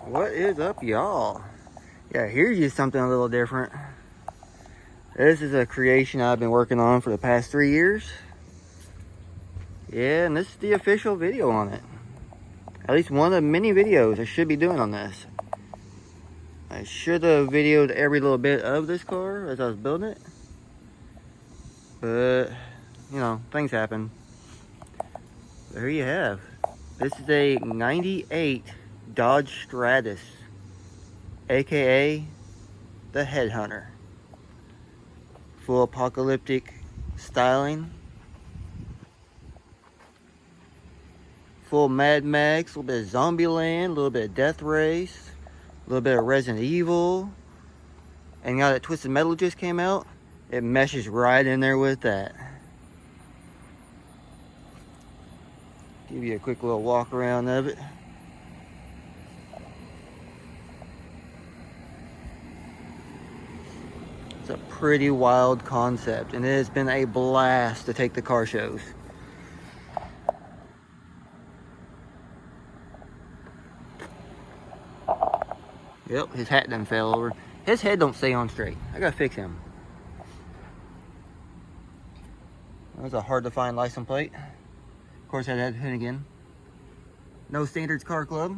What is up, y'all? Yeah, here's just something a little different. This is a creation I've been working on for the past 3 years. Yeah, and this is the official video on it. At least one of the many videos I should be doing on this. I should have videoed every little bit of this car as I was building it. But, you know, things happen. There you have. This is a 98 Dodge Stratus, aka the Headhunter. Full apocalyptic styling. Full Mad Max, a little bit of Zombieland, a little bit of Death Race, a little bit of Resident Evil. And now that Twisted Metal just came out, it meshes right in there with that. Give you a quick little walk around of it. It's a pretty wild concept, and it has been a blast to take the car shows. Yep, his hat done fell over. His head don't stay on straight. I gotta fix him. That was a hard to find license plate. Of course, I had that hood again. No Standards Car Club.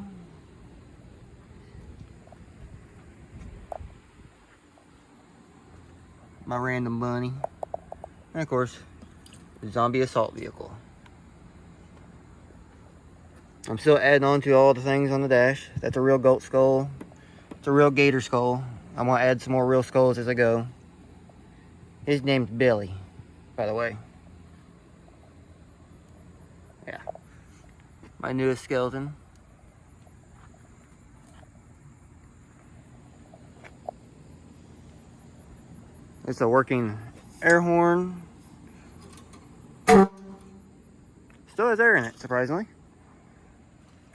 My random bunny. And of course, the zombie assault vehicle. I'm still adding on to all the things on the dash. That's a real goat skull. It's a real gator skull. I'm gonna add some more real skulls as I go. His name's Billy, by the way. Yeah. My newest skeleton. It's a working air horn. Still has air in it, surprisingly.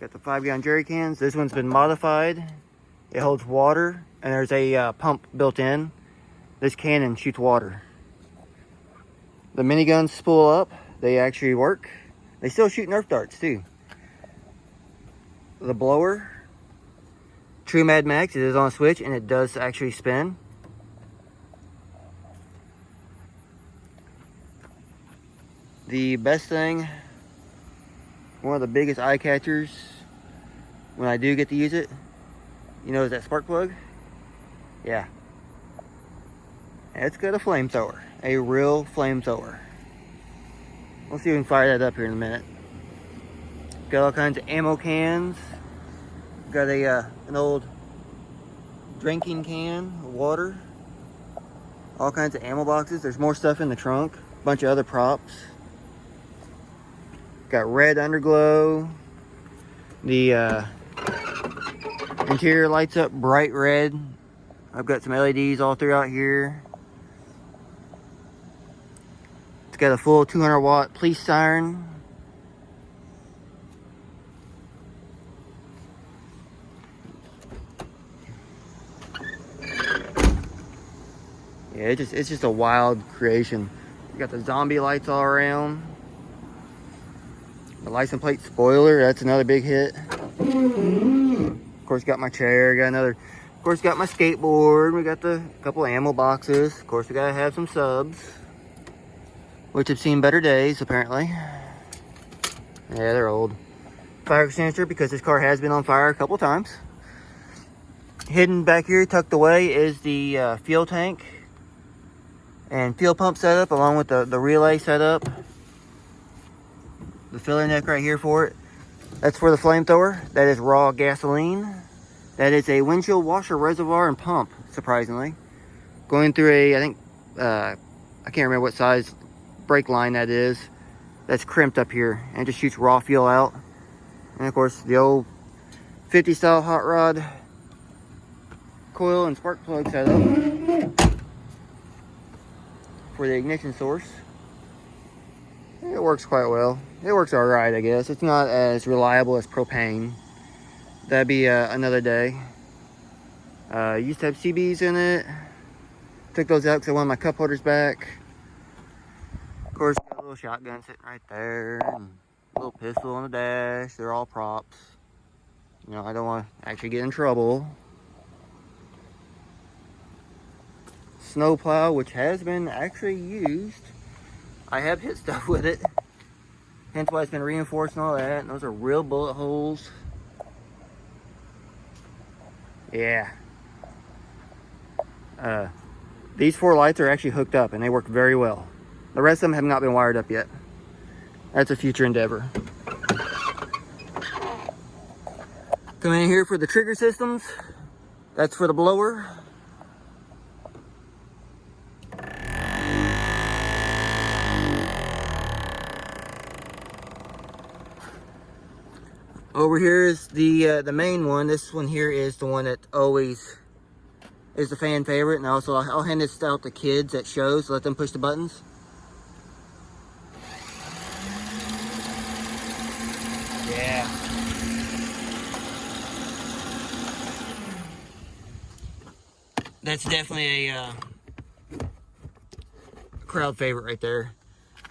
Got the 5-gallon jerry cans. This one's been modified. It holds water, and there's a pump built in. This cannon shoots water. The miniguns spool up. They actually work. They still shoot Nerf darts, too. The blower, true Mad Max, it is on a switch, and it does actually spin. The best thing, one of the biggest eye catchers when I do get to use it, you know, is that spark plug. Yeah, it's got a flamethrower, a real flamethrower. We'll see if we can fire that up here in a minute. Got all kinds of ammo cans. Got an old drinking can of water. All kinds of ammo boxes. There's more stuff in the trunk. A bunch of other props. Got red underglow. The interior lights up bright red. I've got some LEDs all throughout here. It's got a full 200-watt police siren. Yeah, it's just a wild creation. You got the zombie lights all around. The license plate spoiler, that's another big hit. Of course, got my chair, got another. Of course, got my skateboard. We got the couple of ammo boxes. Of course, we gotta have some subs, which have seen better days apparently. Yeah, they're old. Fire extinguisher, because this car has been on fire a couple times. Hidden back here, tucked away, is the fuel tank and fuel pump setup, along with the relay setup. The filler neck right here for it. That's for the flamethrower. That is raw gasoline. That is a windshield washer reservoir and pump, surprisingly. Going through a, I think, I can't remember what size brake line that is. That's crimped up here and just shoots raw fuel out. And of course, the old 50 style hot rod coil and spark plug setup for the ignition source. It works quite well. It works alright, I guess. It's not as reliable as propane. That'd be another day. Used to have CBs in it. Took those out because I wanted my cup holders back. Of course, got a little shotgun sitting right there. And a little pistol on the dash. They're all props. You know, I don't want to actually get in trouble. Snow plow, which has been actually used. I have hit stuff with it. Hence why it's been reinforced and all that. And those are real bullet holes. Yeah. These 4 lights are actually hooked up and they work very well. The rest of them have not been wired up yet. That's a future endeavor. Come in here for the trigger systems. That's for the blower. Over here is the main one. This one here is the one that always is the fan favorite. And also I'll hand this out to kids at shows, let them push the buttons. Yeah. That's definitely a crowd favorite right there.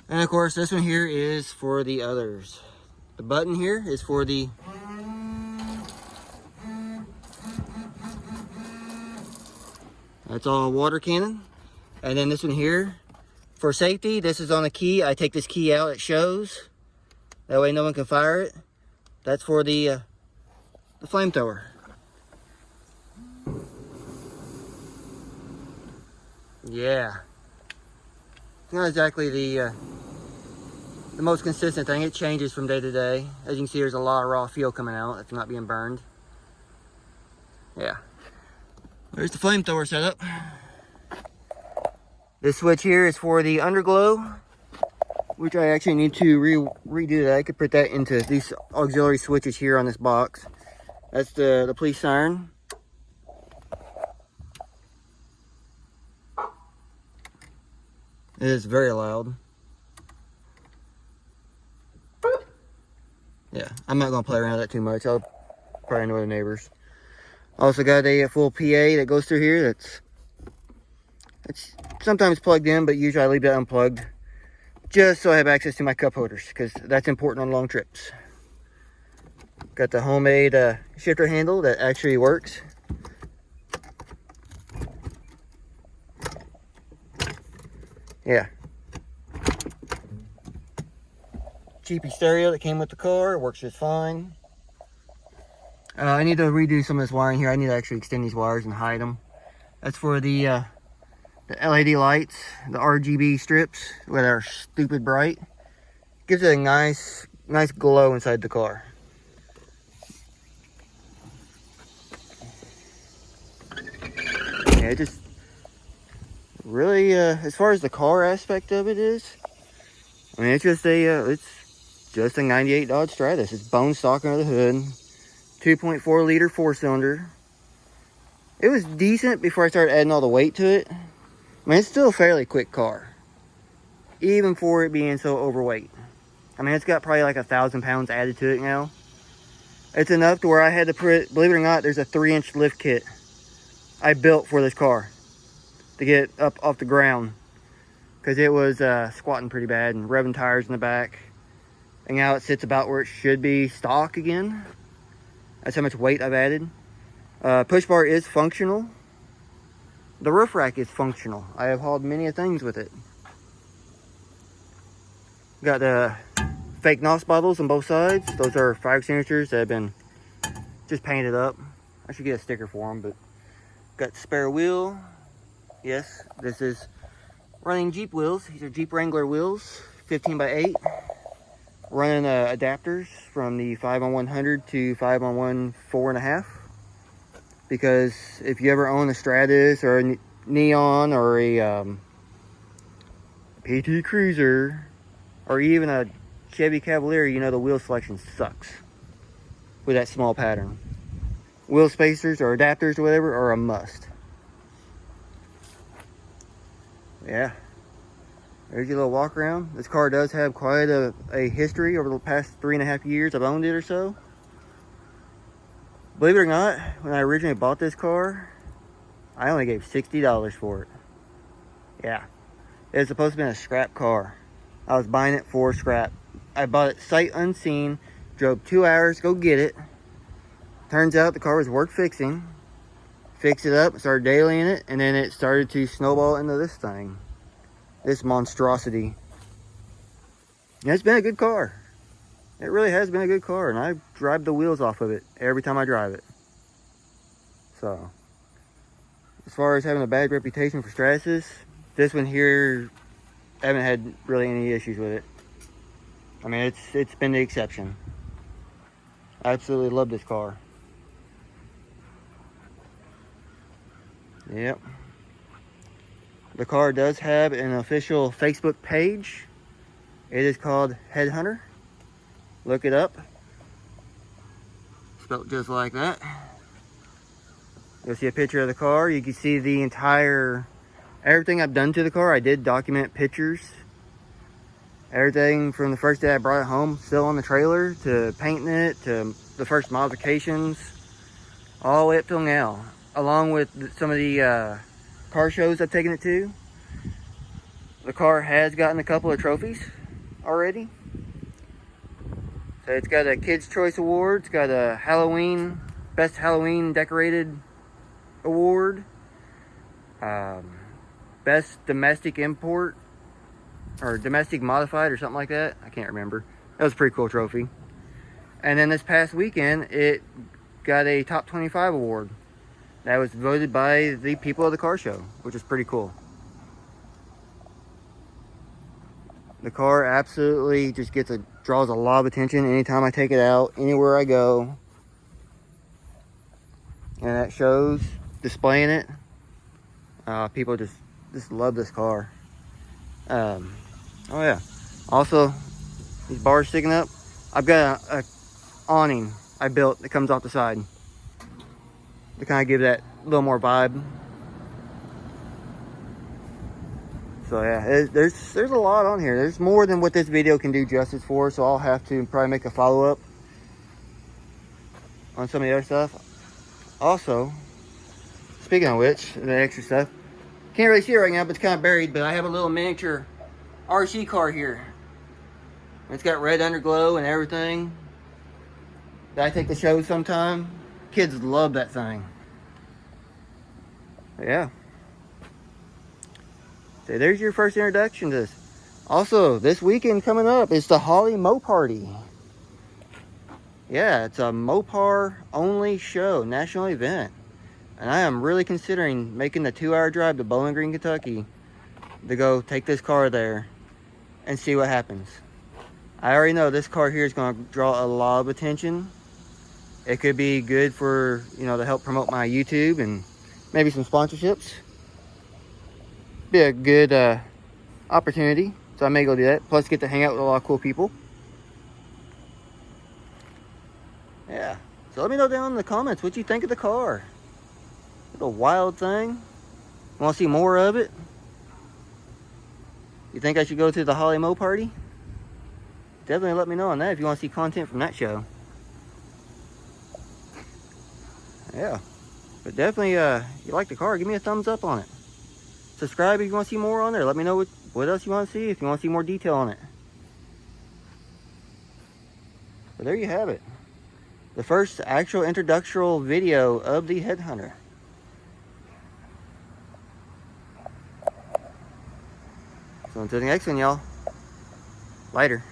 And of course, this one here is for the others. The button here is for the that's all water cannon. And then this one here for safety, this is on a key. I take this key out, it shows. That way no one can fire it. That's for the flamethrower. Yeah. It's not exactly the most consistent thing. It changes from day to day. As you can see, there's a lot of raw fuel coming out that's not being burned. Yeah. There's the flamethrower setup. This switch here is for the underglow, which I actually need to redo that. I could put that into these auxiliary switches here on this box. That's the police siren. It is very loud. Yeah, I'm not going to play around with that too much. I'll probably annoy the neighbors. Also got a full PA that goes through here. It's sometimes plugged in, but usually I leave that unplugged just so I have access to my cup holders, because that's important on long trips. Got the homemade shifter handle that actually works. Yeah. Cheapy stereo that came with the car, works just fine. I need to redo some of this wiring here. I need to actually extend these wires and hide them. That's for the LED lights, the RGB strips that are stupid bright. Gives it a nice glow inside the car. Yeah, it just really, as far as the car aspect of it is, I mean, it's just a 98 Dodge Stratus. It's bone stock under the hood, 2.4 liter 4-cylinder. It was decent before I started adding all the weight to it. I mean, it's still a fairly quick car, even for it being so overweight. I mean, it's got probably like 1,000 pounds added to it now. It's enough to where I had to put, believe it or not, there's a 3-inch lift kit I built for this car to get up off the ground, because it was squatting pretty bad and revving tires in the back. And now it sits about where it should be stock again. That's how much weight I've added. Push bar is functional. The roof rack is functional. I have hauled many things with it. Got the fake NOS bottles on both sides. Those are fire extinguishers that have been just painted up. I should get a sticker for them, but got the spare wheel. Yes, this is running Jeep wheels. These are Jeep Wrangler wheels, 15 by 8. Running adapters from the 5-on-100 to 5-on-1 4.5. Because if you ever own a Stratus or a Neon or a PT Cruiser or even a Chevy Cavalier, you know the wheel selection sucks with that small pattern. Wheel spacers or adapters or whatever are a must. Yeah. There's your little walk around. This car does have quite a history over the past 3.5 years I've owned it or so. Believe it or not, when I originally bought this car, I only gave $60 for it. Yeah. It was supposed to be a scrap car. I was buying it for scrap. I bought it sight unseen, drove 2 hours to go get it. turns out the car was worth fixing. Fixed it up, started dailying it, and then it started to snowball into this thing. This monstrosity. And it's been a good car. It really has been a good car, and I drive the wheels off of it every time I drive it. So, as far as having a bad reputation for Stratus, this one here, I haven't had really any issues with it. I mean, it's been the exception. I absolutely love this car. Yep. The car does have an official Facebook page. It is called Headhunter. Look it up. Spelled just like that. You'll see a picture of the car. You can see the everything I've done to the car. I did document pictures. Everything from the first day I brought it home, still on the trailer, to painting it, to the first modifications, all the way up till now. Along with some of the car shows I've taken it to. The car has gotten a couple of trophies already. So it's got a Kids' Choice Award. It's got a Best Halloween Decorated Award. Best Domestic Import. Or Domestic Modified or something like that. I can't remember. That was a pretty cool trophy. And then this past weekend, it got a Top 25 Award. That was voted by the people of the car show, which is pretty cool. The car absolutely just draws a lot of attention anytime I take it out, anywhere I go. And that shows, displaying it. People just love this car. Oh yeah. Also, these bars sticking up. I've got a awning I built that comes off the side to kind of give that a little more vibe. So yeah, there's a lot on here. There's more than what this video can do justice for, so I'll have to probably make a follow-up on some of the other stuff. Also, speaking of which, the extra stuff, can't really see it right now, but it's kind of buried, but I have a little miniature RC car here. It's got red underglow and everything. That I take the show sometime. Kids love that thing. Yeah. So there's your first introduction to this. Also, this weekend coming up is the Holly Mow Party. Yeah, it's a Mopar only show, national event. And I am really considering making the 2-hour drive to Bowling Green, Kentucky to go take this car there and see what happens. I already know this car here is going to draw a lot of attention. It could be good for, to help promote my YouTube and maybe some sponsorships. Be a good opportunity, so I may go do that. Plus get to hang out with a lot of cool people. Yeah, so let me know down in the comments what you think of the car. It's a wild thing. Want to see more of it? You think I should go to the Holly Mow Party? Definitely let me know on that if you want to see content from that show. Yeah, but definitely, you like the car, give me a thumbs up on it. Subscribe if you want to see more on there. Let me know what else you want to see, if you want to see more detail on it. But there you have it. The first actual introductory video of the Headhunter. So until the next one, y'all. Later.